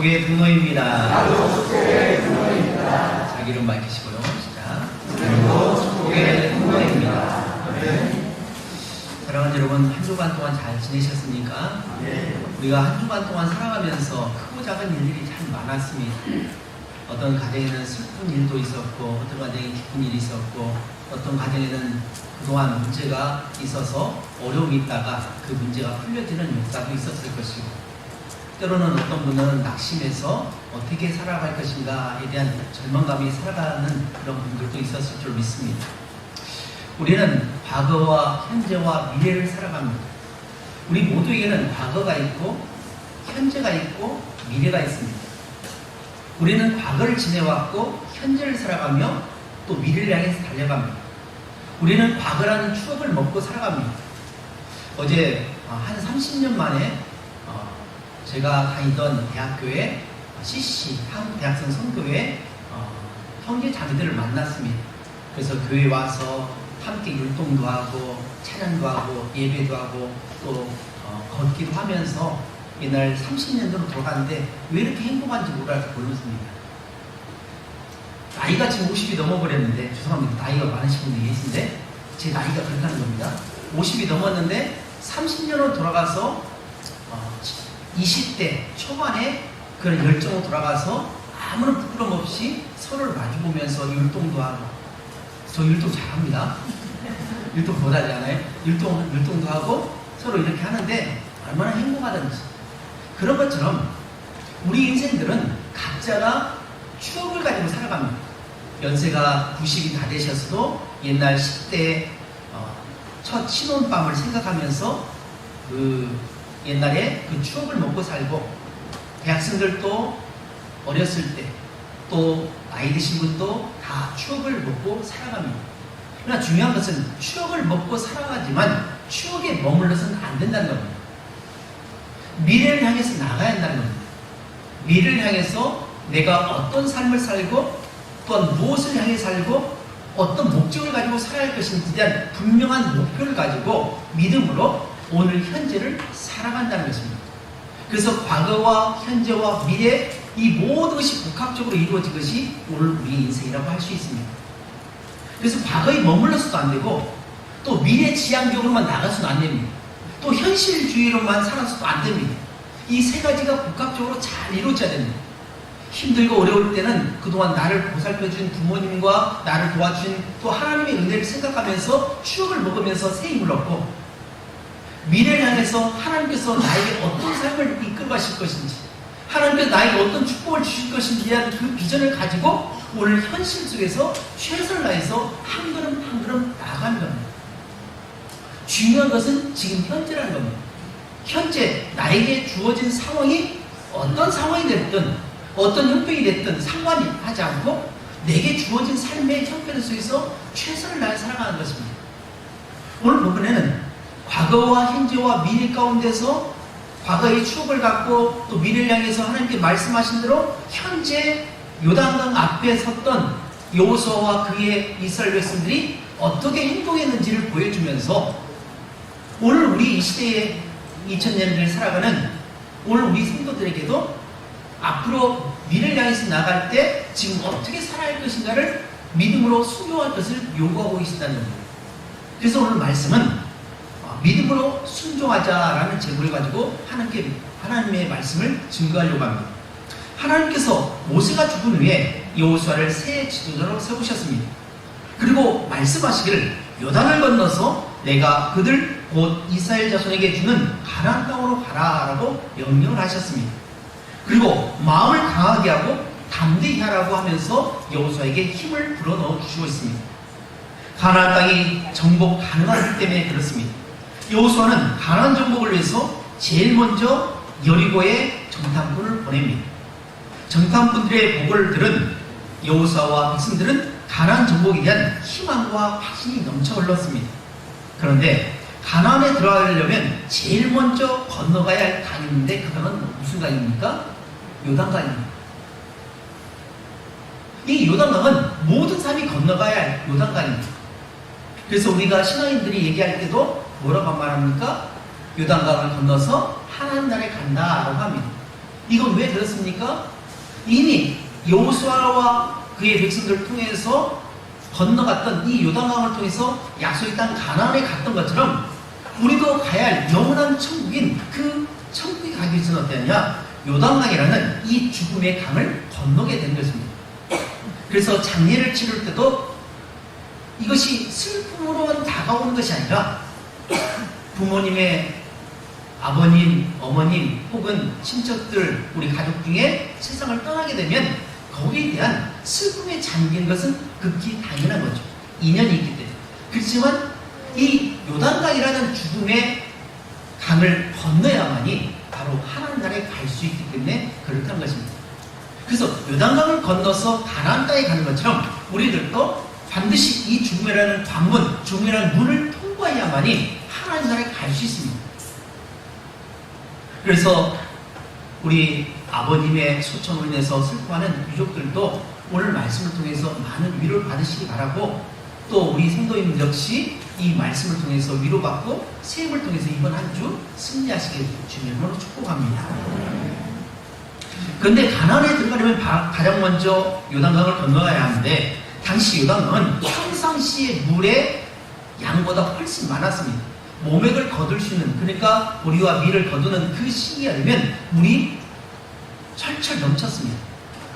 축복의 등로입니다. 나도 축복의 등로입니다. 자기 이름 밝히시고요. 시작. 그리고 축복의 등로입니다. 사랑하는 여러분, 한 주간 동안 잘 지내셨습니까? 우리가 한 주간 동안 살아가면서 크고 작은 일들이 참 많았습니다. 어떤 가정에는 슬픈 일도 있었고, 어떤 가정에 기쁜 일이 있었고, 어떤 가정에는 그동안 문제가 있어서 어려움이 있다가 그 문제가 풀려지는 역사도 있었을 것이고, 때로는 어떤 분은 낙심해서 어떻게 살아갈 것인가에 대한 절망감이 살아가는 그런 분들도 있었을 줄 믿습니다. 우리는 과거와 현재와 미래를 살아갑니다. 우리 모두에게는 과거가 있고 현재가 있고 미래가 있습니다. 우리는 과거를 지내왔고 현재를 살아가며 또 미래를 향해서 달려갑니다. 우리는 과거라는 추억을 먹고 살아갑니다. 어제 한 30년 만에 제가 다니던 대학교에 CC 한국대학생 선교회 형제 자매들을 만났습니다. 그래서 교회에 와서 함께 율동도 하고 찬양도 하고 예배도 하고 또 걷기도 하면서 옛날 30년 전으로 돌아가는데 왜 이렇게 행복한지 모르겠습니다. 나이가 지금 50이 넘어버렸는데, 죄송합니다. 나이가 많으신 분들이 계신데 제 나이가 그렇다는 겁니다. 50이 넘었는데 30년으로 돌아가서 20대 초반에 그런 열정으로 돌아가서 아무런 부끄럼 없이 서로를 마주보면서 율동도 하고, 저 율동 잘합니다. 율동 못하지 않아요? 율동도 하고 서로 이렇게 하는데 얼마나 행복하던지. 그런 것처럼 우리 인생들은 각자가 추억을 가지고 살아갑니다. 연세가 90이 다 되셨어도 옛날 10대 첫 신혼밤을 생각하면서 그 옛날에 그 추억을 먹고 살고, 대학생들도 어렸을 때 또 나이 드신 분도 다 추억을 먹고 살아갑니다. 그러나 중요한 것은 추억을 먹고 살아가지만 추억에 머물러서는 안 된다는 겁니다. 미래를 향해서 나가야 한다는 겁니다. 미래를 향해서 내가 어떤 삶을 살고 또한 무엇을 향해 살고 어떤 목적을 가지고 살아야 할 것인지에 대한 분명한 목표를 가지고 믿음으로 오늘 현재를 살아간다는 것입니다. 그래서 과거와 현재와 미래, 이 모든 것이 복합적으로 이루어진 것이 오늘 우리 인생이라고 할 수 있습니다. 그래서 과거에 머물러서도 안 되고 또 미래 지향적으로만 나가서도 안 됩니다. 또 현실주의로만 살아서도 안 됩니다. 이 세 가지가 복합적으로 잘 이루어져야 됩니다. 힘들고 어려울 때는 그동안 나를 보살펴준 부모님과 나를 도와준 또 하나님의 은혜를 생각하면서 추억을 먹으면서 새 힘을 얻고, 미래를 향해서 하나님께서 나에게 어떤 삶을 이끌어 가실 것인지, 하나님께서 나에게 어떤 축복을 주실 것인지에 대한 그 비전을 가지고 오늘 현실 속에서 최선을 다해서 한 걸음 한 걸음 나아가는 겁니다. 중요한 것은 지금 현재라는 겁니다. 현재 나에게 주어진 상황이 어떤 상황이 됐든 어떤 형편이 됐든 상관이 하지 않고 내게 주어진 삶의 형편 속에서 최선을 다해 살아가는 것입니다. 오늘 부분에는 과거와 현재와 미래 가운데서 과거의 추억을 갖고 또 미래를 향해서 하나님께 말씀하신 대로 현재 요단강 앞에 섰던 여호수아와 그의 이스라엘 백성들이 어떻게 행동했는지를 보여주면서 오늘 우리 이 시대에 2000년을 살아가는 오늘 우리 성도들에게도 앞으로 미래를 향해서 나갈 때 지금 어떻게 살아야 할 것인가를 믿음으로 순종할 것을 요구하고 계신다는 겁니다. 그래서 오늘 말씀은 믿음으로 순종하자라는 제목을 가지고 하나님의 말씀을 증거하려고 합니다. 하나님께서 모세가 죽은 후에 여호수아를 새 지도자로 세우셨습니다. 그리고 말씀하시기를 요단을 건너서 내가 그들 곧 이스라엘 자손에게 주는 가나안 땅으로 가라라고 명령을 하셨습니다. 그리고 마음을 강하게 하고 담대히 하라고 하면서 여호수아에게 힘을 불어넣어 주시고 있습니다. 가나안 땅이 정복 가능하기 때문에 그렇습니다. 여호수아는 가나안 정복을 위해서 제일 먼저 여리고에 정탐꾼을 보냅니다. 정탐꾼들의 보고를 들은 여호수아와 백성들은 가나안 정복에 대한 희망과 확신이 넘쳐 흘렀습니다. 그런데 가나안에 들어가려면 제일 먼저 건너가야 할 강이 있는데 그거는 무슨 강입니까? 요단강입니다. 이 요단강은 모든 사람이 건너가야 할 요단강입니다. 그래서 우리가 신앙인들이 얘기할 때도 뭐라고 말합니까? 요단강을 건너서 하나님 나라에 간다라고 합니다. 이건 왜 그렇습니까? 이미 여호수아와 그의 백성들을 통해서 건너갔던 이 요단강을 통해서 약속의 땅 가나안에 갔던 것처럼 우리도 가야 할 영원한 천국인 그 천국에 가기 위해서는 어떠냐? 요단강이라는 이 죽음의 강을 건너게 된 것입니다. 그래서 장례를 치를 때도 이것이 슬픔으로만 다가오는 것이 아니라 부모님의 아버님, 어머님 혹은 친척들, 우리 가족 중에 세상을 떠나게 되면 거기에 대한 슬픔에 잠긴 것은 극히 당연한 거죠. 인연이 있기 때문에. 그렇지만 이 요단강이라는 죽음의 강을 건너야만이 바로 하나님 나라에 갈 수 있기 때문에 그렇다는 것입니다. 그래서 요단강을 건너서 가나안 땅에 가는 것처럼 우리들도 반드시 이 죽음이라는 관문, 죽음이라는 문을 통과해야만이 하나님 나라에 갈 수 있습니다. 그래서 우리 아버님의 소천으로 인해서 슬퍼하는 유족들도 오늘 말씀을 통해서 많은 위로를 받으시기 바라고, 또 우리 성도님 역시 이 말씀을 통해서 위로받고 세임을 통해서 이번 한 주 승리하시길 주님으로 축복합니다. 그런데 가나안에 들어가려면 가장 먼저 요단강을 건너가야 하는데, 당시 요단강은 평상시의 물의 양보다 훨씬 많았습니다. 모맥을 거둘 수 있는, 그러니까 우리와 밀을 거두는 그 시기가 되면 물이 철철 넘쳤습니다.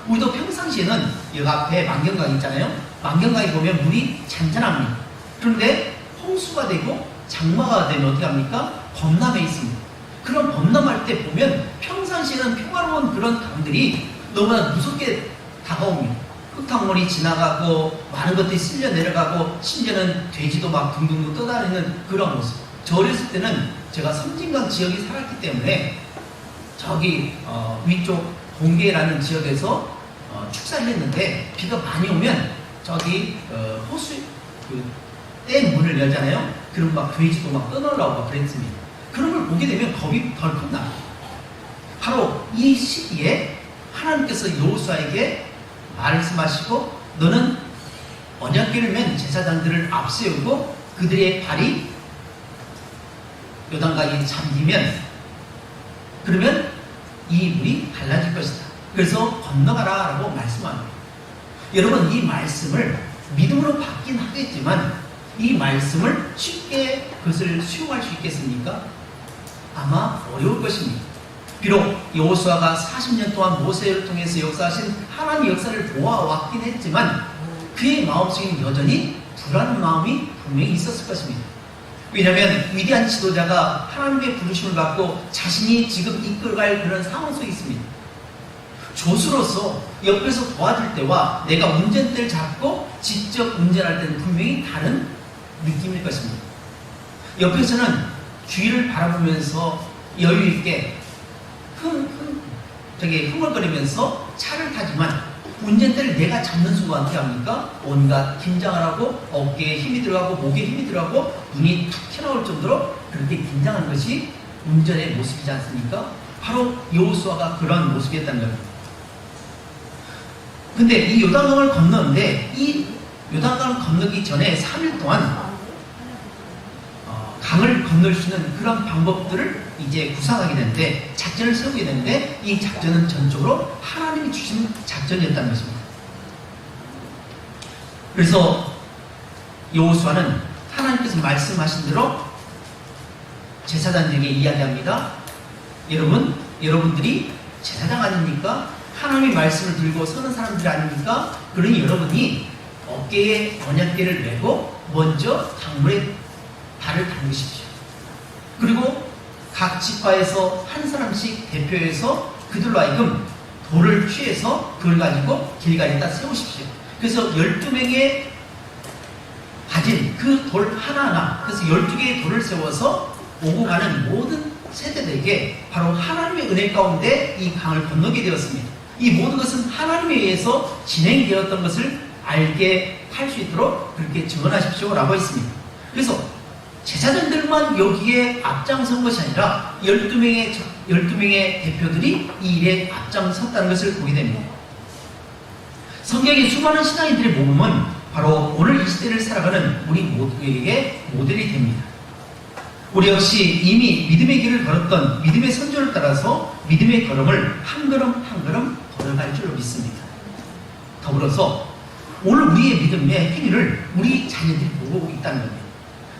우리도 평상시에는 여기 앞에 만경강 있잖아요. 만경강에 보면 물이 잔잔합니다. 그런데 홍수가 되고 장마가 되면 어떻게 합니까? 범람해 있습니다. 그런 범람할 때 보면 평상시에는 평화로운 그런 강들이 너무나 무섭게 다가옵니다. 흙탕물이 지나가고 많은 것들이 쓸려 내려가고 심지어는 돼지도 막 둥둥둥 떠다니는 그런 모습. 저 어렸을 때는 제가 섬진강 지역에 살았기 때문에 저기 위쪽 동계라는 지역에서 축사를 했는데, 비가 많이 오면 저기 호수 댐 문을 열잖아요. 그럼 막 돼지도 막 떠나려고 막 그랬습니다. 그런 걸 보게 되면 겁이 덜컥 나요. 바로 이 시기에 하나님께서 여호수아에게 말씀하시고, 너는 언약궤를 맨 제사장들을 앞세우고 그들의 발이 요단강에 잠기면, 그러면 이 물이 갈라질 것이다. 그래서 건너가라 라고 말씀합니다. 여러분, 이 말씀을 믿음으로 받긴 하겠지만 이 말씀을 쉽게 그것을 수용할 수 있겠습니까? 아마 어려울 것입니다. 비록 여호수아가 40년 동안 모세를 통해서 역사하신 하나님의 역사를 보아왔긴 했지만 그의 마음속에 여전히 불안한 마음이 분명히 있었을 것입니다. 왜냐하면 위대한 지도자가 하나님의 부르심을 받고 자신이 지금 이끌어갈 그런 상황 속에 있습니다. 조수로서 옆에서 도와줄 때와 내가 운전대를 잡고 직접 운전할 때는 분명히 다른 느낌일 것입니다. 옆에서는 주위를 바라보면서 여유있게 흥얼거리면서 차를 타지만 운전대를 내가 잡는 순간 어떻게 합니까? 온갖 긴장을 하고 어깨에 힘이 들어가고 목에 힘이 들어가고 눈이 툭 튀어나올 정도로 그렇게 긴장한 것이 운전의 모습이지 않습니까? 바로 여호수아가 그런 모습이었다는 겁니다. 근데 이 요단강을 건너는데, 이 요단강을 건너기 전에 3일 동안 강을 건널 수 있는 그런 방법들을 이제 구상하게 되는데, 작전을 세우게 되는데, 이 작전은 전적으로 하나님이 주신 작전이었다는 것입니다. 그래서 여호수아는 하나님께서 말씀하신 대로 제사장에게 이야기합니다. 여러분들이 제사장 아닙니까? 하나님의 말씀을 들고 서는 사람들 아닙니까? 그러니 여러분이 어깨에 언약궤를 메고 먼저 강물에 발을 담그십시오. 그리고 각 지파에서 한 사람씩 대표해서 그들로 하여금 돌을 취해서 그걸 가지고 길가에다 세우십시오. 그래서 12명의 가진 그 돌 하나하나, 그래서 12개의 돌을 세워서 오고 가는 모든 세대들에게 바로 하나님의 은혜 가운데 이 강을 건너게 되었습니다. 이 모든 것은 하나님에 의해서 진행되었던 것을 알게 할 수 있도록 그렇게 증언하십시오 라고 했습니다. 그래서 제사장들만 여기에 앞장선 것이 아니라 12명의 대표들이 이 일에 앞장섰다는 것을 보게 됩니다. 성경의 수많은 신앙인들의 모범은 바로 오늘 이 시대를 살아가는 우리 모두에게 모델이 됩니다. 우리 역시 이미 믿음의 길을 걸었던 믿음의 선조를 따라서 믿음의 걸음을 한 걸음 한 걸음 걸어갈 줄로 믿습니다. 더불어서 오늘 우리의 믿음의 행위를 우리 자녀들이 보고 있다는 겁니다.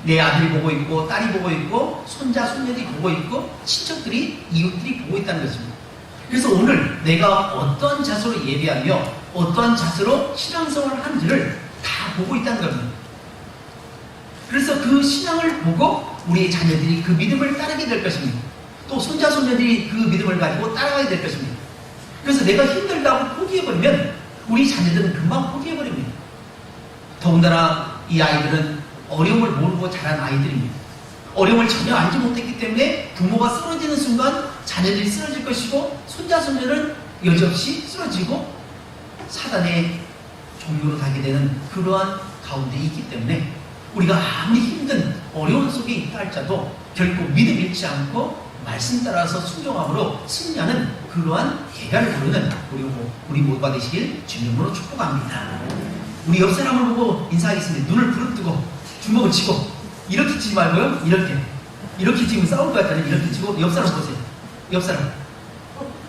내 아들이 보고 있고 딸이 보고 있고 손자 손녀들이 보고 있고 친척들이 이웃들이 보고 있다는 것입니다. 그래서 오늘 내가 어떠한 자세로 예배하며 어떠한 자세로 신앙생활을 하는지를 다 보고 있다는 겁니다. 그래서 그 신앙을 보고 우리의 자녀들이 그 믿음을 따르게 될 것입니다. 또 손자 손녀들이 그 믿음을 가지고 따라가게 될 것입니다. 그래서 내가 힘들다고 포기해버리면 우리 자녀들은 금방 포기해버립니다. 더군다나 이 아이들은 어려움을 모르고 자란 아이들입니다. 어려움을 전혀 알지 못했기 때문에 부모가 쓰러지는 순간 자녀들이 쓰러질 것이고 손자 손녀는 여지없이 쓰러지고 사단의 종로로 가게 되는 그러한 가운데 있기 때문에 우리가 아무리 힘든 어려운 속에 있다 할지라도 결코 믿음 잃지 않고 말씀 따라서 순종함으로 승리하는 그러한 대가를 부르는 우리 모두가 되시길 주님으로 축복합니다. 우리 옆 사람을 보고 인사하겠습니다. 눈을 부릅뜨고 주먹을 치고 이렇게 치지 말고요. 이렇게 지금 싸울 것 같다면 이렇게 치고 옆 사람 보세요. 옆 사람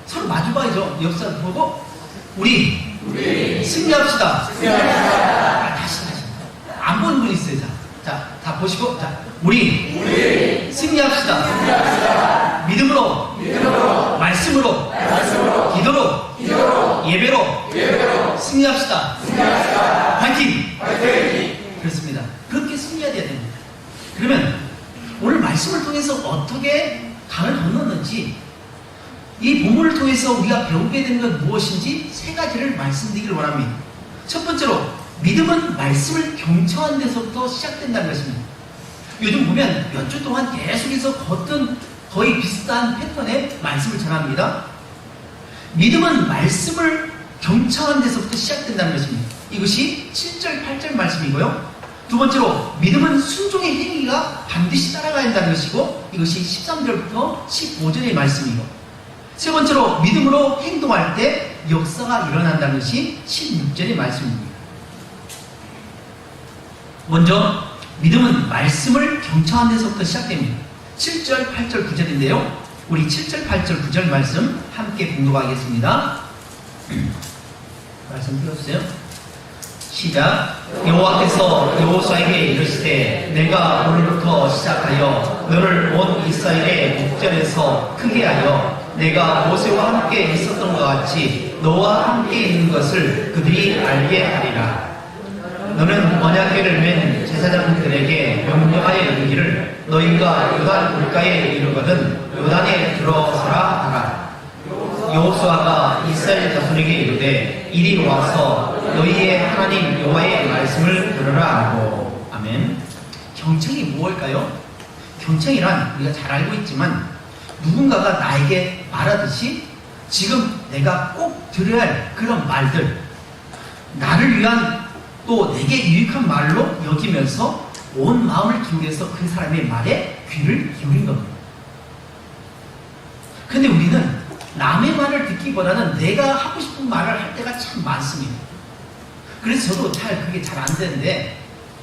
서로 마주 봐야죠. 옆 사람 보고 우리 승리합시다. 다시 안 보는 분 있어요. 자, 다 보시고 우리 승리합시다. 믿음으로 말씀으로 기도로 예배로 승리합시다. 화이팅! 그렇습니다. 그렇게 승리해야 됩니다. 그러면 오늘 말씀을 통해서 어떻게 강을 건넜는지 이 본문을 통해서 우리가 배우게 되는 건 무엇인지 세 가지를 말씀드리기를 원합니다. 첫 번째로 믿음은 말씀을 경청한 데서부터 시작된다는 것입니다. 요즘 보면 몇 주 동안 계속해서 거의 비슷한 패턴의 말씀을 전합니다. 믿음은 말씀을 경청한 데서부터 시작된다는 것입니다. 이것이 7절, 8절 말씀이고요. 두 번째로 믿음은 순종의 행위가 반드시 따라가야 한다는 것이고 이것이 13절부터 15절의 말씀이고 세 번째로 믿음으로 행동할 때 역사가 일어난다는 것이 16절의 말씀입니다. 먼저 믿음은 말씀을 경청한 데서부터 시작됩니다. 7절, 8절, 9절인데요. 우리 7절, 8절, 9절 말씀 함께 공독하겠습니다. 말씀 띄워주세요. 시작. 여호와께서 여호수아에게 이르시되 내가 오늘부터 시작하여 너를 온 이스라엘의 목전에서 크게 하여 내가 모세와 함께 있었던 것 같이 너와 함께 있는 것을 그들이 알게 하리라. 너는 언약궤를 맨 제사장들에게 명령하여 이르기를 너희가 요단 물가에 이르거든 요단에 들어서라 하라. 여호수아가 이스라엘 자손에게 이르되 이리 와서 너희의 하나님 여호와의 말씀을 들으라 하고. 아멘. 경청이 무엇일까요? 경청이란 우리가 잘 알고 있지만 누군가가 나에게 말하듯이 지금 내가 꼭 들어야 할 그런 말들, 나를 위한 또 내게 유익한 말로 여기면서 온 마음을 기울여서 그 사람의 말에 귀를 기울인 겁니다. 근데 우리는 남의 말을 듣기보다는 내가 하고 싶은 말을 할 때가 참 많습니다. 그래서 저도 그게 잘 안 되는데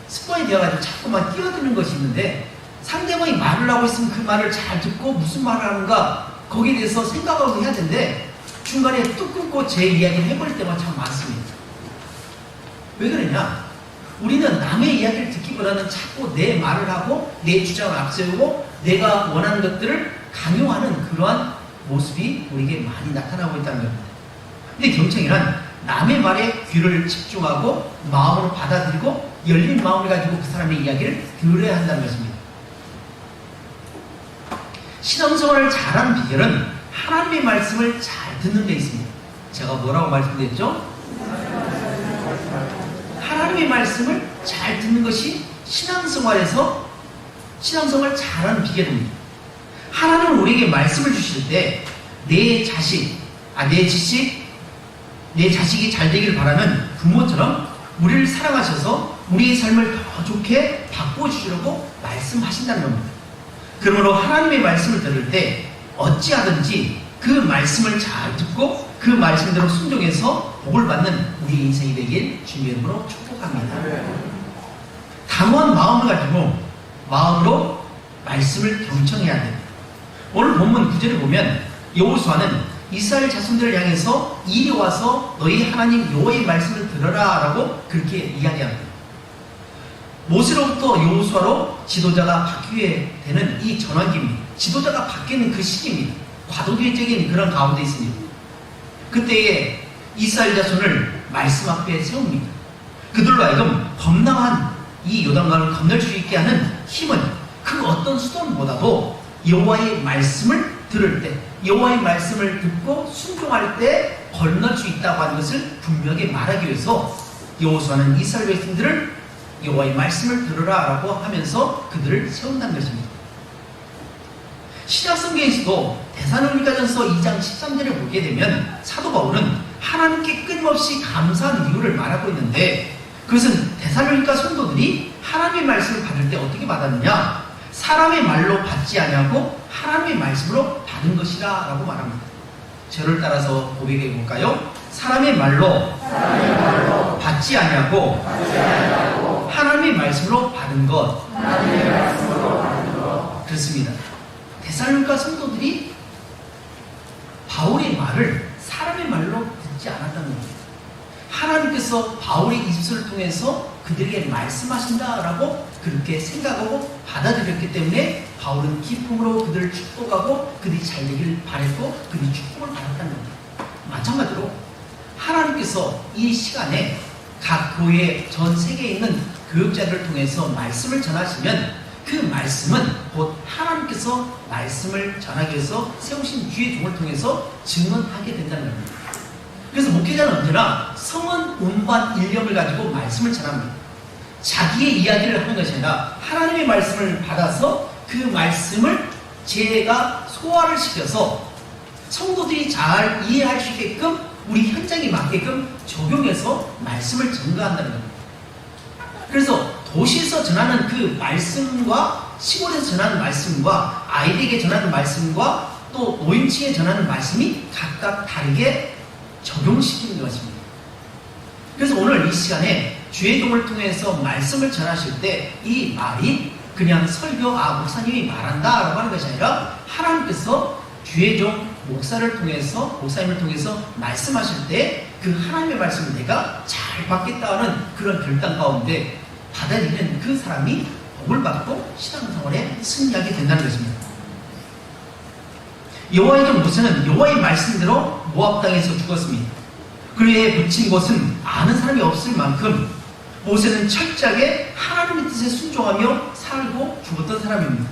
습관이 되어가지고 자꾸만 끼어드는 것이 있는데 상대방이 말을 하고 있으면 그 말을 잘 듣고 무슨 말을 하는가 거기에 대해서 생각하고 해야 되는데 중간에 뚝 끊고 제 이야기를 해버릴 때가 참 많습니다. 왜 그러냐? 우리는 남의 이야기를 듣기보다는 자꾸 내 말을 하고 내 주장을 앞세우고 내가 원하는 것들을 강요하는 그러한 모습이 우리에게 많이 나타나고 있다는 겁니다. 근데 경청이란 남의 말에 귀를 집중하고 마음으로 받아들이고 열린 마음을 가지고 그 사람의 이야기를 들어야 한다는 것입니다. 신앙생활을 잘하는 비결은 하나님의 말씀을 잘 듣는 데 있습니다. 제가 뭐라고 말씀드렸죠? 하나님의 말씀을 잘 듣는 것이 신앙생활 잘하는 비결입니다. 하나님은 우리에게 말씀을 주실 때 내 자식이 잘 되기를 바라는 부모처럼 우리를 사랑하셔서 우리의 삶을 더 좋게 바꿔주시려고 말씀하신다는 겁니다. 그러므로 하나님의 말씀을 들을 때 어찌하든지 그 말씀을 잘 듣고 그 말씀대로 순종해서 복을 받는 우리의 인생이 되길 주님의 이름으로 축복합니다. 단호한 마음을 가지고 마음으로 말씀을 경청해야 됩니다. 오늘 본문 9절을 보면 여호수아는 이스라엘 자손들을 향해서 이리 와서 너희 하나님 여호와의 말씀을 들어라 라고 그렇게 이야기합니다. 모세로부터 여호수아로 지도자가 바뀌게 되는 이 전환기입니다. 지도자가 바뀌는 그 시기입니다. 과도기적인 그런 가운데 있습니다. 그때에 이스라엘 자손을 말씀 앞에 세웁니다. 그들로 하여금 범람한 이 요단강을 건널 수 있게 하는 힘은 그 어떤 수단보다도 여호와의 말씀을 들을 때, 여호와의 말씀을 듣고 순종할 때 건널 수 있다고 하는 것을 분명하게 말하기 위해서 여호수아는 이스라엘 백성들을 여호와의 말씀을 들으라 라고 하면서 그들을 세운다는 것입니다. 신약 성경에서도 데살로니가전서 2장 13절을 보게 되면 사도 바울은 하나님께 끊임없이 감사한 이유를 말하고 있는데, 그것은 데살로니가 성도들이 하나님의 말씀을 받을 때 어떻게 받았느냐? 사람의 말로 받지 아니하고 하나님의 말씀으로 받은 것이라 라고 말합니다. 저를 따라서 고백해 볼까요? 사람의 말로 받지 아니하고 하나님의 말씀으로 받은 것. 그렇습니다. 데살로니가 성도들이 바울의 말을 사람의 말로 듣지 않았다는 겁니다. 하나님께서 바울의 입술을 통해서 그들에게 말씀하신다라고 그렇게 생각하고 받아들였기 때문에 바울은 기쁨으로 그들을 축복하고 그들이 잘 되기를 바랬고 그들이 축복을 받았다는 겁니다. 마찬가지로 하나님께서 이 시간에 각 교회 전 세계에 있는 교육자들을 통해서 말씀을 전하시면 그 말씀은 곧 하나님께서 말씀을 전하기 위해서 세우신 주의 종을 통해서 증언하게 된다는 겁니다. 그래서 목회자는 언제나 성은 운반 일념을 가지고 말씀을 전합니다. 자기의 이야기를 하는 것이 아니라 하나님의 말씀을 받아서 그 말씀을 제가 소화를 시켜서 성도들이 잘 이해할 수 있게끔 우리 현장에 맞게끔 적용해서 말씀을 전가한다는 겁니다. 그래서 도시에서 전하는 그 말씀과 시골에서 전하는 말씀과 아이들에게 전하는 말씀과 또 노인층에 전하는 말씀이 각각 다르게 적용시키는 것입니다. 그래서 오늘 이 시간에 주의 종을 통해서 말씀을 전하실 때 이 말이 그냥 설교, 목사님이 말한다 라고 하는 것이 아니라 하나님께서 주의 종 목사님을 통해서 말씀하실 때 그 하나님의 말씀을 내가 잘 받겠다는 그런 결단 가운데 받아들이는 그 사람이 복을 받고 신앙생활에 승리하게 된다는 것입니다. 여호와의 종 모세는 여호와의 말씀대로 모압 땅에서 죽었습니다. 그에 묻힌 곳은 아는 사람이 없을 만큼 모세는 철저하게 하나님의 뜻에 순종하며 살고 죽었던 사람입니다.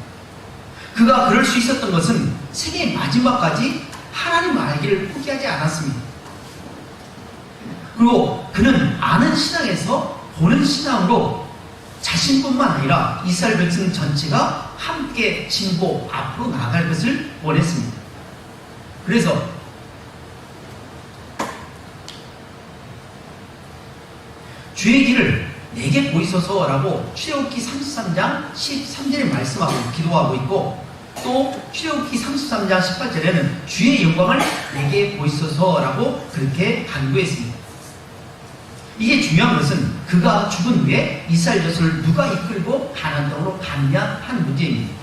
그가 그럴 수 있었던 것은 세계의 마지막까지 하나님 알기를 포기하지 않았습니다. 그리고 그는 아는 신앙에서 보는 신앙으로 자신뿐만 아니라 이스라엘 백성 전체가 함께 진보 앞으로 나아갈 것을 원했습니다. 그래서 주의 길을 내게 보이소서라고 출애굽기 33장 13절에 말씀하고 기도하고 있고, 또 출애굽기 33장 18절에는 주의 영광을 내게 보이소서라고 그렇게 간구했습니다. 이게 중요한 것은 그가 죽은 후에 이스라엘 자손을 누가 이끌고 가나안 땅으로 가느냐 하는 문제입니다.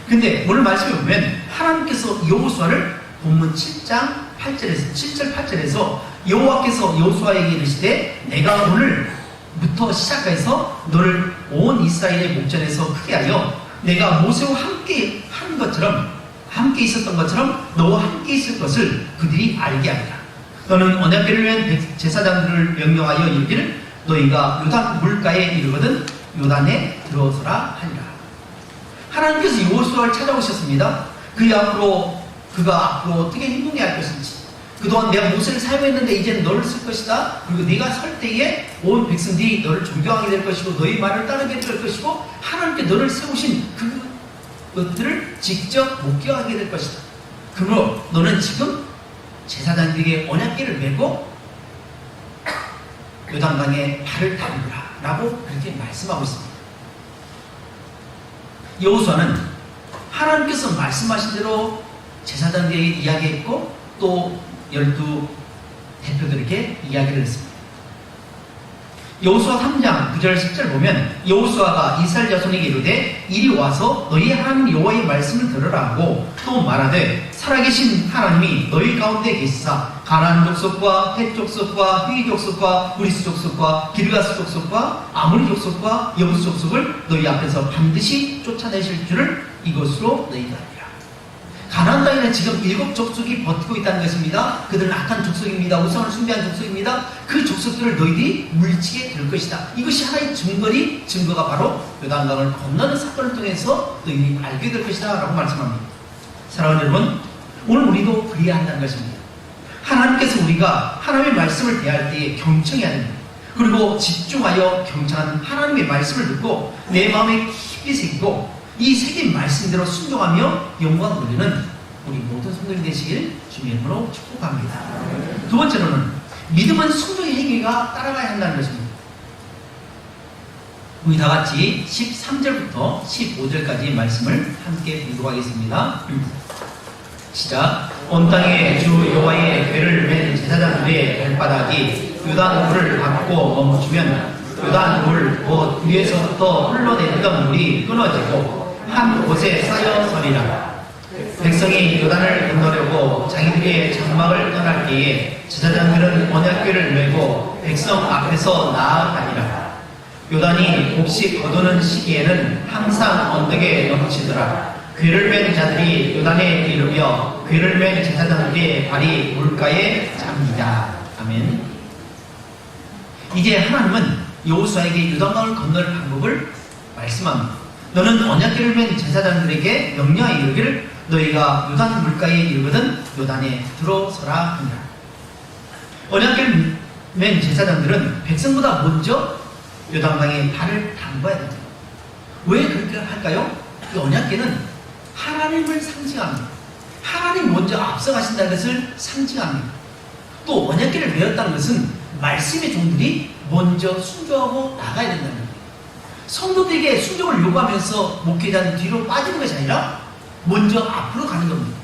근데 오늘 말씀에 보면 하나님께서 여호수아를 본문 7장 8절에서 여호와께서 여호수아에게 이르시되 내가 오늘부터 시작해서 너를 온 이스라엘의 목전에서 크게 하여 내가 모세와 함께 한 것처럼 함께 있었던 것처럼 너와 함께 있을 것을 그들이 알게 하리라. 너는 언약궤를 위한 제사장들을 명령하여 이르기를 너희가 요단 물가에 이르거든 요단에 들어서라 하리라. 하나님께서 여호수아를 찾아오셨습니다. 그가 앞으로 어떻게 행동해야 할 것인지, 그동안 내가 모세를 사용했는데 이제는 너를 쓸 것이다. 그리고 네가 설 때에 온 백성들이 너를 존경하게 될 것이고 너희 말을 따르게 될 것이고 하나님께 너를 세우신 그것들을 직접 목격하게 될 것이다. 그러므로 너는 지금 제사장들에게 언약궤를 메고 요단강에 발을 담그라 라고 그렇게 말씀하고 있습니다. 여호수아는 하나님께서 말씀하신 대로 제사장들에게 이야기했고 또 12 대표들에게 이야기를 했습니다. 여호수아 3장 9절 10절 보면 여호수아가 이스라엘 자손에게 이르되 이리 와서 너희 하나님 여호와의 말씀을 들으라 하고 또 말하되 살아계신 하나님이 너희 가운데 계시사 가나안 족속과 헷 족속과 히위 족속과 브리스 족속과 기르가스 족속과 아모리 족속과 여부스 족속을 너희 앞에서 반드시 쫓아내실 줄을 이것으로 너희가 알리라. 가나안 땅에는 지금 7족속이 버티고 있다는 것입니다. 그들은 악한 족속입니다. 우상을 숭배한 족속입니다. 그 족속들을 너희들이 물리치게 될 것이다. 이것이 하나의 증거가 바로 요단강을 건너는 사건을 통해서 너희들이 알게 될 것이다 라고 말씀합니다. 사랑하는 여러분, 오늘 우리도 그래야 한다는 것입니다. 하나님께서 우리가 하나님의 말씀을 대할 때에 경청해야 됩니다. 그리고 집중하여 경청하는 하나님의 말씀을 듣고 내 마음에 깊이 새기고 이 새긴 말씀대로 순종하며 영광 누리는 우리 모든 성도님 되시길 주님의 이름으로 축복합니다. 두 번째로는 믿음은 순종의 행위가 따라가야 한다는 것입니다. 우리 다 같이 13절부터 15절까지 말씀을 함께 보도록 하겠습니다. 시작. 온 땅에 주 여호와의 궤를 맨 제사장들의 발바닥이 요단 물을 밟고 멈추면 요단 물 곧 위에서부터 흘러내리던 물이 끊어지고 한 곳에 쌓여 서리라. 백성이 요단을 건너려고 자기들의 장막을 떠날 때에 제사장들은 언약궤를 메고 백성 앞에서 나아가니라. 요단이 몹시 거두는 시기에는 항상 언덕에 넘치더라. 궤를 맨 자들이 요단에 이르며 궤를 맨 제사장들의 발이 물가에 잠기다. 아멘. 이제 하나님은 여호수아에게 요단강을 건널 방법을 말씀합니다. 너는 언약궤를 맨 제사장들에게 명령하여 이르기를 너희가 요단 물가에 이르거든 요단에 들어서라 하니라. 언약궤를 맨 제사장들은 백성보다 먼저 요단강에 발을 담궈야 됩니다. 왜 그렇게 할까요? 이 언약궤는 하나님을 상징합니다. 하나님 먼저 앞서가신다는 것을 상징합니다. 또 언약궤를 메었다는 것은 말씀의 종들이 먼저 순종하고 나가야 된다는 겁니다. 성도들에게 순종을 요구하면서 목회자는 뒤로 빠지는 것이 아니라 먼저 앞으로 가는 겁니다.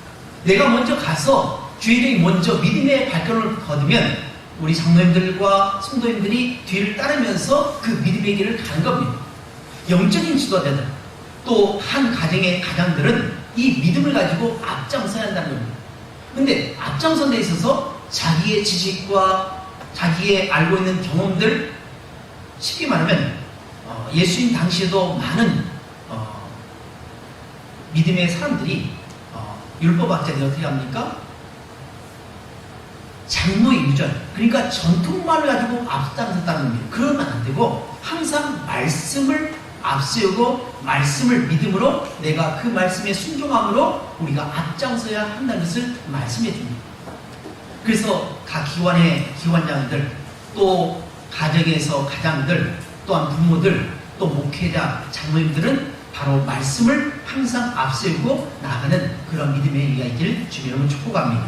내가 먼저 가서 주일이 먼저 믿음의 발걸음을 거두면 우리 장로님들과 성도님들이 뒤를 따르면서 그 믿음의 길을 가는 겁니다. 영적인 지도자들 또 한 가정의 가장들은 이 믿음을 가지고 앞장서야 한다는 겁니다. 근데 앞장선 데 있어서 자기의 지식과 자기의 알고 있는 경험들, 쉽게 말하면 예수님 당시에도 많은 믿음의 사람들이 율법학자들이 어떻게 합니까? 장로의 유전, 그러니까 전통만을 가지고 앞장섰다는 겁니다. 그러면 안 되고 항상 말씀을 앞세우고 말씀을 믿음으로 내가 그 말씀에 순종함으로 우리가 앞장서야 한다는 것을 말씀해 줍니다. 그래서 각 기관의 기관장들, 또 가정에서 가장들, 또한 부모들, 또 목회자, 장로님들은 바로 말씀을 항상 앞세우고 나가는 그런 믿음의 일가 있기를 주님으로 축복합니다.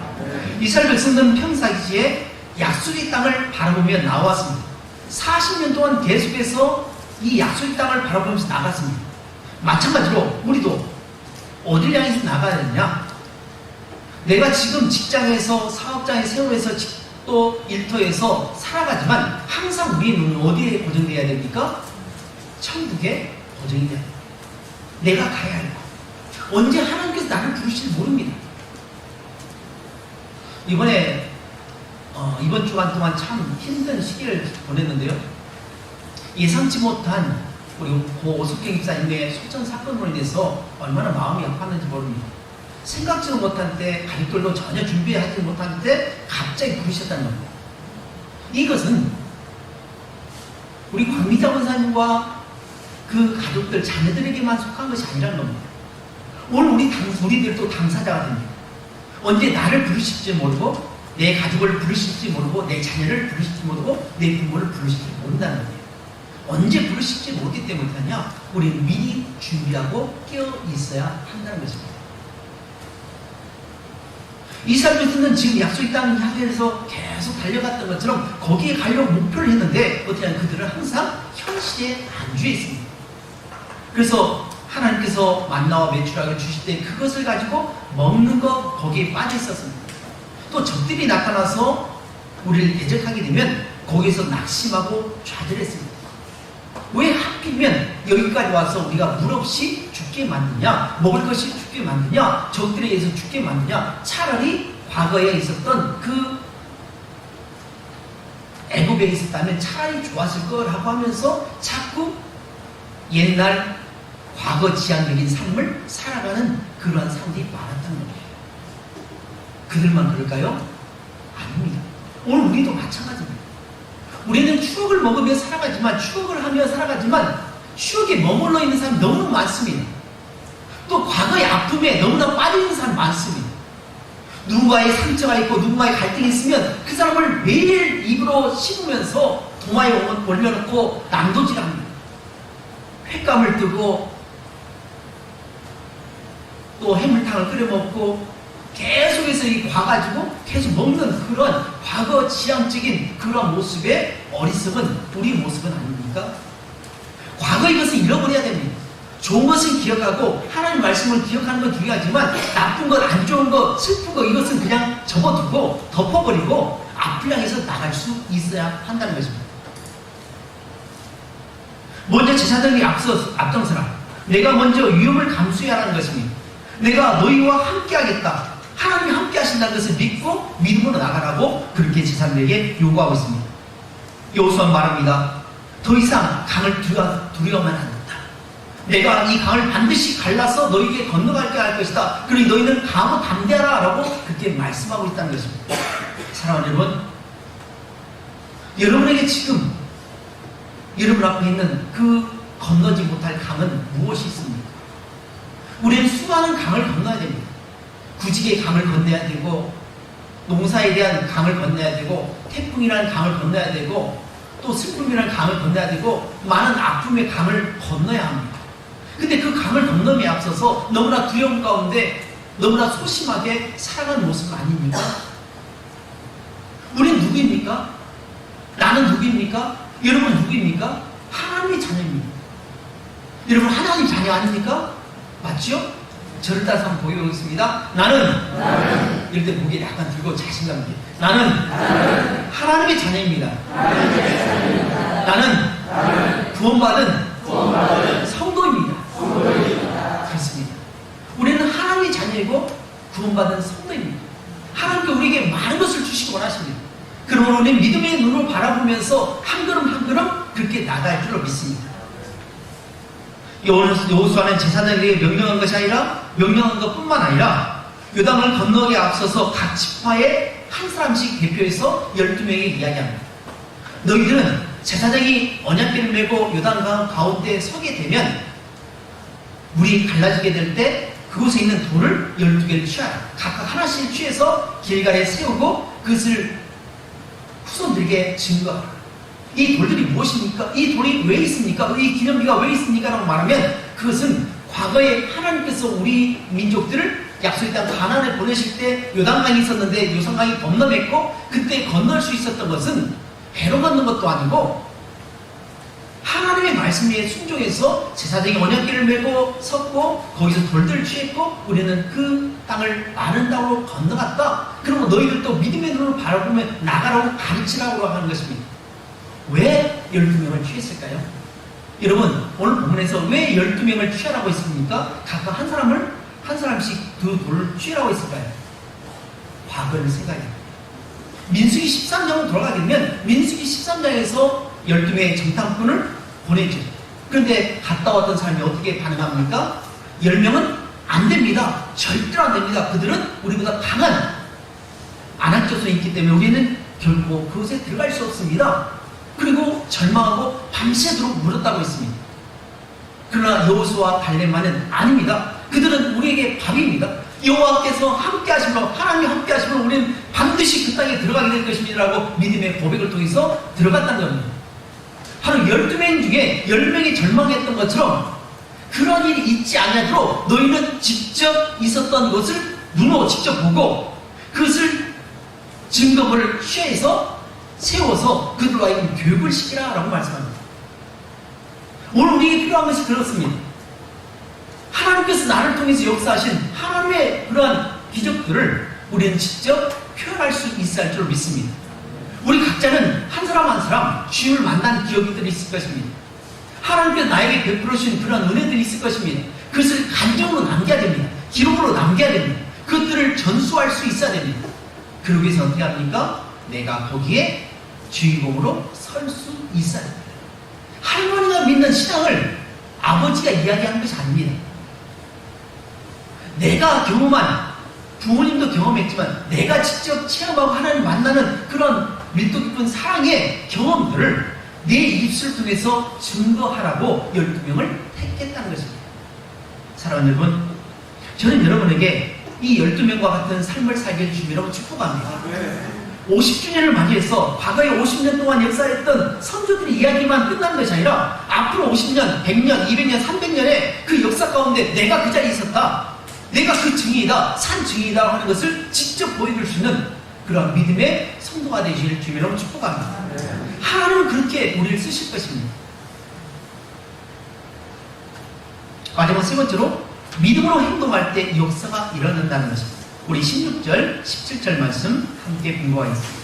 이스라엘 백성들은 평사기지에 약속의 땅을 바라보며 나왔습니다. 40년 동안 계속해서 이 약속의 땅을 바라보면서 나갔습니다. 마찬가지로 우리도 어딜 향해서 나가야 되느냐? 내가 지금 직장에서, 사업장에 세워서, 또 일터에서 살아가지만 항상 우리는 어디에 고정되어야 됩니까? 천국에 고정이 돼야 됩니다. 내가 가야 할 것. 언제 하나님께서 나를 부르실지 모릅니다. 이번 주간 동안 참 힘든 시기를 보냈는데요. 예상치 못한 우리 고 오숙경 집사님의 소천 사건으로 인해서 얼마나 마음이 아팠는지 모릅니다. 생각지도 못한 때, 가족들도 전혀 준비하지 못한 때 갑자기 부르셨다는 겁니다. 이것은 우리 광미자 권사님과 그 가족들, 자녀들에게만 속한 것이 아니라는 겁니다. 오늘 우리들도 당사자가 됩니다. 언제 나를 부르실지 모르고, 내 가족을 부르실지 모르고, 내 자녀를 부르실지 모르고, 내 부모를 부르실지 모른다는 거예요. 언제 부르실지 모르기 때문이냐? 우리는 미리 준비하고 깨어 있어야 한다는 것입니다. 이스라엘 백성들은 지금 약속의 땅을 향해서 계속 달려갔던 것처럼 거기에 가려고 목표를 했는데 어떻게 하면 그들은 항상 현실에 안주해 있습니다. 그래서 하나님께서 만나와 메추라기를 주실 때 그것을 가지고 먹는 것 거기에 빠져 있었습니다. 또 적들이 나타나서 우리를 대적하게 되면 거기서 낙심하고 좌절했습니다. 왜 하필이면 여기까지 와서 우리가 물 없이 죽게 만드냐, 먹을 것이 죽게 만드냐, 적들에 의해서 죽게 만드냐, 차라리 과거에 있었던 그 애굽에 있었다면 차라리 좋았을 거라고 하면서 자꾸 옛날 과거 지향적인 삶을 살아가는 그러한 사람들이 많았다는 거예요. 그들만 그럴까요? 아닙니다. 오늘 우리도 마찬가지입니다. 우리는 추억을 먹으며 살아가지만, 추억을 하며 살아가지만 추억에 머물러 있는 사람이 너무 많습니다. 또 과거의 아픔에 너무나 빠져있는 사람이 많습니다. 누군가의 상처가 있고 누군가의 갈등이 있으면 그 사람을 매일 입으로 씹으면서 도마에 올려놓고 난도질합니다. 횟감을 뜨고 또 해물탕을 끓여 먹고 계속해서 가가지고 계속 먹는 그런 과거 지향적인 그런 모습의 어리석은 우리 모습은 아닙니까? 과거의 것을 잃어버려야 됩니다. 좋은 것은 기억하고 하나님 말씀을 기억하는 건 중요하지만 나쁜 것, 안 좋은 것, 슬픈 것 이것은 그냥 접어두고 덮어버리고 앞을 향해서 나갈 수 있어야 한다는 것입니다. 먼저 제사장이 앞장서라. 내가 먼저 위험을 감수해야 하는 것입니다. 내가 너희와 함께 하겠다. 하나님이 함께 하신다는 것을 믿고 믿음으로 나가라고 그렇게 제사장에게 요구하고 있습니다. 여호수아 말합니다. 더 이상 강을 두려워만 한다. 내가 이 강을 반드시 갈라서 너희에게 건너갈게 할 것이다. 그러니 너희는 강하고 담대하라 라고 그렇게 말씀하고 있다는 것입니다. 사랑하는 여러분, 여러분에게 지금 여러분 앞에 있는 그 건너지 못할 강은 무엇이 있습니까? 우리는 수많은 강을 건너야 됩니다. 구직의 강을 건너야 되고, 농사에 대한 강을 건너야 되고, 태풍이라는 강을 건너야 되고, 또 슬픔이라는 강을 건너야 되고, 많은 아픔의 강을 건너야 합니다. 근데 그 강을 건너기에 앞서서 너무나 두려움 가운데 너무나 소심하게 살아가는 모습 아닙니까? 우리는 누구입니까? 나는 누구입니까? 여러분 누구입니까? 하나님의 자녀입니다. 여러분 하나님 자녀 아닙니까? 맞죠? 저를 따라서 한번 보여보겠습니다. 나는 이럴 때 고개 약간 들고 자신감 있게 나는 하나님의 자녀입니다. 나는 구원받은 성도입니다. 그렇습니다. 우리는 하나님의 자녀이고 구원받은 성도입니다. 하나님께 우리에게 많은 것을 주시기 원하십니다. 그러므로 우리는 믿음의 눈을 바라보면서 한 걸음 한 걸음 그렇게 나갈 줄로 믿습니다. 여호수아는 제사장에게 명령한 것이 아니라 명령한 것뿐만 아니라 요단을 건너기에 앞서서 각 지파에 한 사람씩 대표해서 12명에게 이야기합니다. 너희들은 제사장이 언약궤를 메고 요단강 가운데 서게 되면 물이 갈라지게 될 때 그곳에 있는 돌을 12개를 취하라. 각각 하나씩 취해서 길가에 세우고 그것을 후손들에게 증거하라. 이 돌들이 무엇입니까? 이 돌이 왜 있습니까? 이 기념비가 왜 있습니까? 라고 말하면 그것은 과거에 하나님께서 우리 민족들을 약속의 땅 가나안에 보내실 때 요단강이 있었는데 요단강이 범람했고 그때 건널 수 있었던 것은 배로 건넌 것도 아니고 하나님의 말씀에 순종해서 제사장이 언약궤를 메고 섰고 거기서 돌들을 취했고 우리는 그 땅을 마른 땅으로 건너갔다. 그러면 너희들도 믿음의 눈으로 바라보며 나가라고 가르치라고 하는 것입니다. 왜 12명을 취했을까요? 여러분 오늘 본문에서 왜 12명을 취하라고 했습니까? 각각 한 사람씩 두 돌을 취하라고 했을까요? 과거를 생각해요. 민수기 13장으로 돌아가게 되면 민수기 13장에서 12명의 정탐꾼을 보냈죠. 그런데 갔다 왔던 사람이 어떻게 반응합니까? 10명은 안 됩니다. 절대로 안 됩니다. 그들은 우리보다 강한 아낙조선이 있기 때문에 우리는 결코 그곳에 들어갈 수 없습니다. 그리고 절망하고 밤새도록 물었다고 했습니다. 그러나 여호수아와 갈렙만은 아닙니다. 그들은 우리에게 밥입니다. 여호와께서 함께 하시면 하나님이 함께 하시면 우리는 반드시 그 땅에 들어가게 될 것입니다 라고 믿음의 고백을 통해서 들어갔다는 겁니다. 바로 12명 중에 10명이 절망했던 것처럼 그런 일이 있지 않도록 너희는 직접 있었던 것을 눈으로 직접 보고 그것을 증거물을 취해서 세워서 그들과 하여금 교육을 시키라 라고 말씀합니다. 오늘 우리에게 필요한 것이 그렇습니다. 하나님께서 나를 통해서 역사하신 하나님의 그러한 기적들을 우리는 직접 표현할 수 있어야 할 줄 믿습니다. 우리 각자는 한 사람 한 사람 주님을 만난 기억들이 있을 것입니다. 하나님께서 나에게 베풀어 주신 그런 은혜들이 있을 것입니다. 그것을 간증으로 남겨야 됩니다. 기록으로 남겨야 됩니다. 그것들을 전수할 수 있어야 됩니다. 그러기 위해서 어떻게 합니까? 내가 거기에 주인공으로 설 수 있어야 됩니다. 할머니가 믿는 신앙을 아버지가 이야기하는 것이 아닙니다. 내가 경험한, 부모님도 경험했지만 내가 직접 체험하고 하나님 만나는 그런 밀도 깊은 사랑의 경험들을 내 입술을 통해서 증거하라고 12명을 택했다는 것입니다. 사랑하는 여러분, 저는 여러분에게 이 12명과 같은 삶을 살게 해주시라고 축복합니다. 50주년을 맞이해서 과거에 50년 동안 역사했던 선조들의 이야기만 끝난 것이 아니라 앞으로 50년, 100년, 200년, 300년의 그 역사 가운데 내가 그 자리에 있었다, 내가 그 증인이다, 산 증인이다 하는 것을 직접 보여줄 수 있는 그런 믿음의 성도가 되실 주님이라고 축복합니다. 하나님은 그렇게 우리를 쓰실 것입니다. 마지막 세 번째로 믿음으로 행동할 때 역사가 일어난다는 것입니다. 우리 16절, 17절 말씀 함께 공부하겠습니다.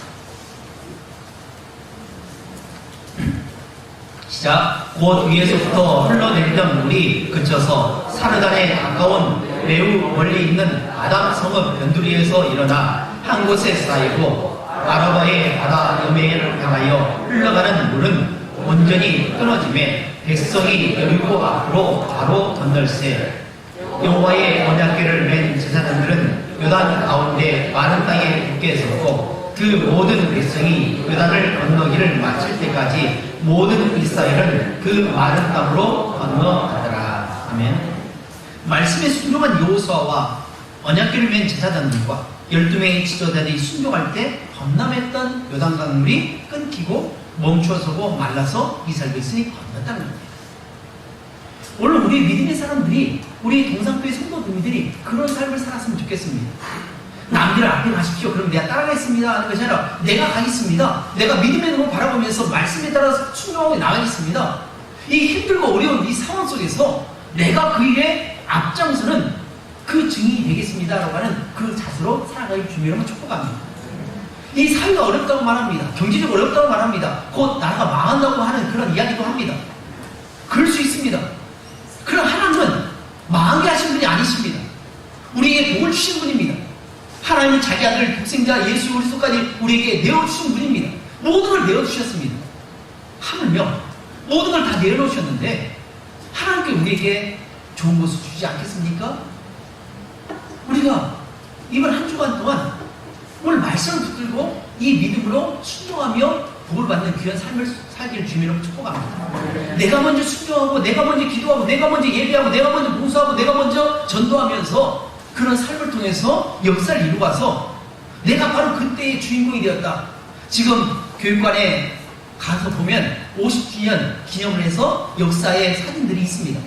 시작. 곧 위에서부터 흘러내리던 물이 그쳐서 사르단에 가까운 매우 멀리 있는 아담 성읍 변두리에서 일어나 한 곳에 쌓이고 아라바의 바다 여매를 향하여 흘러가는 물은 온전히 끊어지매 백성이 여리고 앞으로 바로 건널세. 여호와의 언약궤를 맨 제사장들은 요단 가운데 마른 땅에 굳게 섰고 그 모든 백성이 요단을 건너기를 마칠 때까지 모든 이스라엘은 그 마른 땅으로 건너가더라. 아멘. 말씀에 순종한 여호수아와 언약궤를 맨 제사장들과 12명의 지도자들이 순종할 때 범람했던 요단 강물이 끊기고 멈춰서고 말라서 이스라엘 백성이 건넜다는 겁니다. 오늘 우리 믿음의 사람들이, 우리 동상교회 성도님들이 그런 삶을 살았으면 좋겠습니다. 남들 앞에 가십시오. 그럼 내가 따라가겠습니다 하는 것이 아니라 내가 가겠습니다. 내가 믿음의 눈을 바라보면서 말씀에 따라서 순종하고 나가겠습니다. 이 힘들고 어려운 이 상황 속에서 내가 그 일에 앞장서는 그 증인이 되겠습니다라고 하는 그 자세로 살아가길 주님이라고 축복합니다. 이 사회가 어렵다고 말합니다. 경제적으로 어렵다고 말합니다. 곧 나라가 망한다고 하는 그런 이야기도 합니다. 그럴 수 있습니다. 그럼 하나님은 망하게 하신 분이 아니십니다. 우리에게 복을 주신 분입니다. 하나님은 자기 아들 독생자 예수 그리스도까지 우리에게 내어주신 분입니다. 모든 걸 내어주셨습니다. 하물며 모든 걸 다 내어놓으셨는데 하나님께 우리에게 좋은 것을 주지 않겠습니까? 우리가 이번 한 주간 동안 오늘 말씀을 붙들고 이 믿음으로 순종하며 복을 받는 귀한 삶을 살기를 주님으로 축복합니다. 내가 먼저 순종하고, 내가 먼저 기도하고, 내가 먼저 예배하고, 내가 먼저 봉사하고, 내가 먼저 전도하면서 그런 삶을 통해서 역사를 이루어서 내가 바로 그때의 주인공이 되었다. 지금 교육관에 가서 보면 50주년 기념을 해서 역사의 사진들이 있습니다.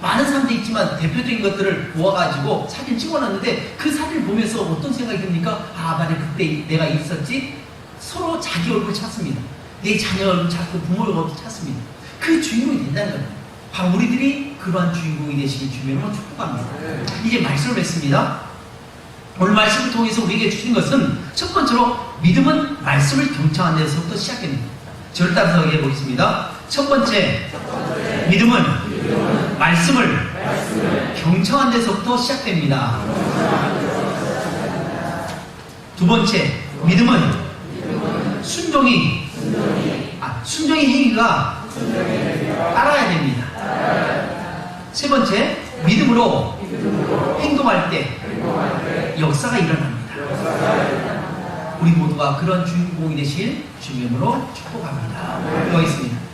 많은 사람들이 있지만 대표적인 것들을 모아가지고 사진 찍어놨는데 그 사진을 보면서 어떤 생각이 듭니까? 아, 만약 그때 내가 있었지? 서로 자기 얼굴 찾습니다. 내 자녀 얼굴 찾고 부모 얼굴 찾습니다. 그 주인공이 된다는 겁니다. 바로 우리들이 그러한 주인공이 되시길 주님으로 축복합니다. 이제 말씀을 맺습니다. 오늘 말씀을 통해서 우리에게 주신 것은 첫 번째로 믿음은 말씀을 경청하는 데서부터 시작됩니다. 저를 따라서 얘기해 보겠습니다. 첫 번째, 믿음은 말씀을 경청하는 데서부터 시작됩니다. 두 번째, 믿음은 순종의 행위가 따라야 됩니다. 세 번째, 믿음으로 행동할 때 역사가 일어납니다. 우리 모두가 그런 주인공이 되실 주님으로 축복합니다. 기도하겠습니다.